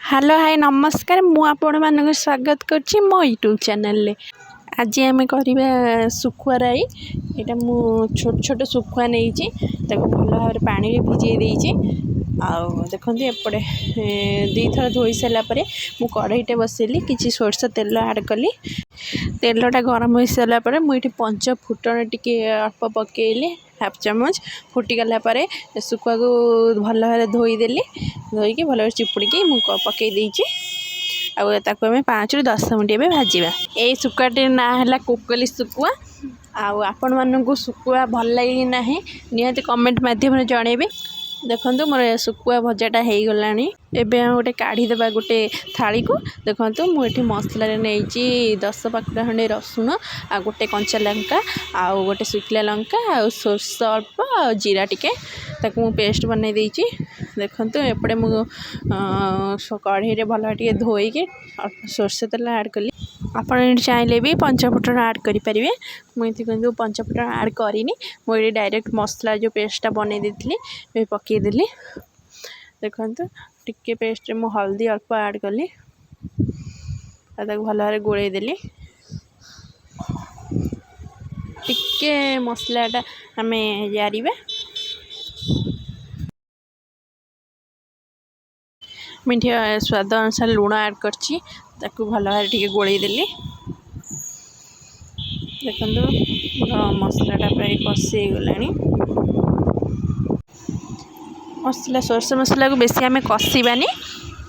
Hello hi नमस्कार मु आपण मानक स्वागत करछि मो यूट्यूब चैनल ले। आज आम करवा सुखुआ राई। यहाँ मु छोट छोट सुखुआ नहीं भल भाव पानी भिजे देती। देखते एपटे दी थर धोई सारापर मु कढ़ईटे बसैली कि सोरष तेल आड कली। तेलटा गरम हो सारापर मुझे पंच फुटण टी अल्प पकईली हाफ चामच फुटीगला सुखुआ को भल भाव धोईदेली। धोईकी भल चिपुड़ी मुझे पकई देची। आम 5 ରୁ 10 मिनट ए भाजवा। यही सुखुआटी ना है कोकली सुखुआ। आपण मानू सुखुआ भल लगे ना निहाती कमेंट माध्यम जनइबे। देखो मोर सुखुआ भजाटा हो गला। एवं गोटे काढ़ीदेवा गोटे थाली को। देखो मुझे मसला नहीं 10 पाखुड़ा खंडे रसुण आ गोटे कंचा लंका आ गोटे सुखिला लंका आ सोरष अल्प आ जीरा टिके ताकू पेस्ट बनई देती। देखो एपटे मु कढ़ई भल टे धोईकी सोरष तेल आड कली। आप चाहिए भी पंचफुटन आड करेंगे। मुझे कहूँ पंचफुटन आड करनी मुझे डायरेक्ट मसला जो पेस्टा बनई देती पकईदेली। देखो टिके पेस्ट मु हल्दी अल्प आड कली भल भाव गोलैदेली। टिके मसलाटा आम जारिबा। मीठे स्वाद अनुसार लुण आड करछि भल भाव टे गोलैदेली। देखो मोर मसलाटा प्राय कषि गला। मसला सोरष मसला को बेसी आम कषानी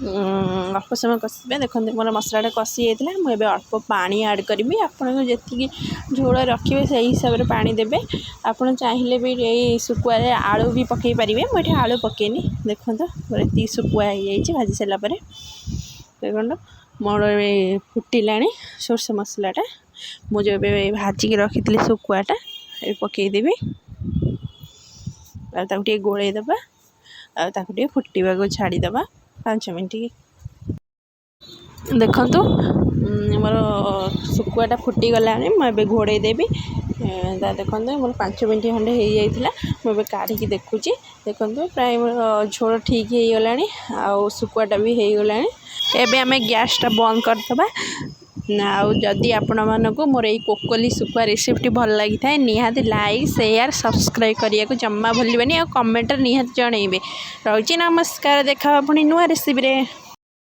अल्प समय कषा। देखो मोर मसलाटा कषि जाता मुझे अल्प पानी आड करी। आपको जी झोल रखिए से हिसाब से पानी देवे। आप चाहिए भी यही सुखुआ आलू भी पकई पारे। मुझे आलू पकईनी। देखो मोर ये सुखुआ हो भाजी सारापर। देखो मोर फुटिला सोरष मसलाटा मुझे भाजिकी रखी सुखुआटा पकईदेवी। टे गोलैदेवा टे फुटवा को छाड़ीदे 5 मिनट। देखो मोर सुखुआटा फुटीगला मुझे घोड़देवी। देखो मोर 5 मिनट खंडे हो जाता मुझे काढ़ी देखुची। देखो प्राय मोर झोल ठीक हो गला आ सुखुआटा भी हो गला। एबे आम गैसटा बंद करदे। जदि आपण मानक मोर ये कोकली सुखुआ रेसिपी भल लगी था निहाती लाइक शेयर सब्सक्राइब करने को जम्मा भूलि और कमेंट निहाती जनइबे। रही नमस्कार। देखा पुणी नुआ रेसिपी रे।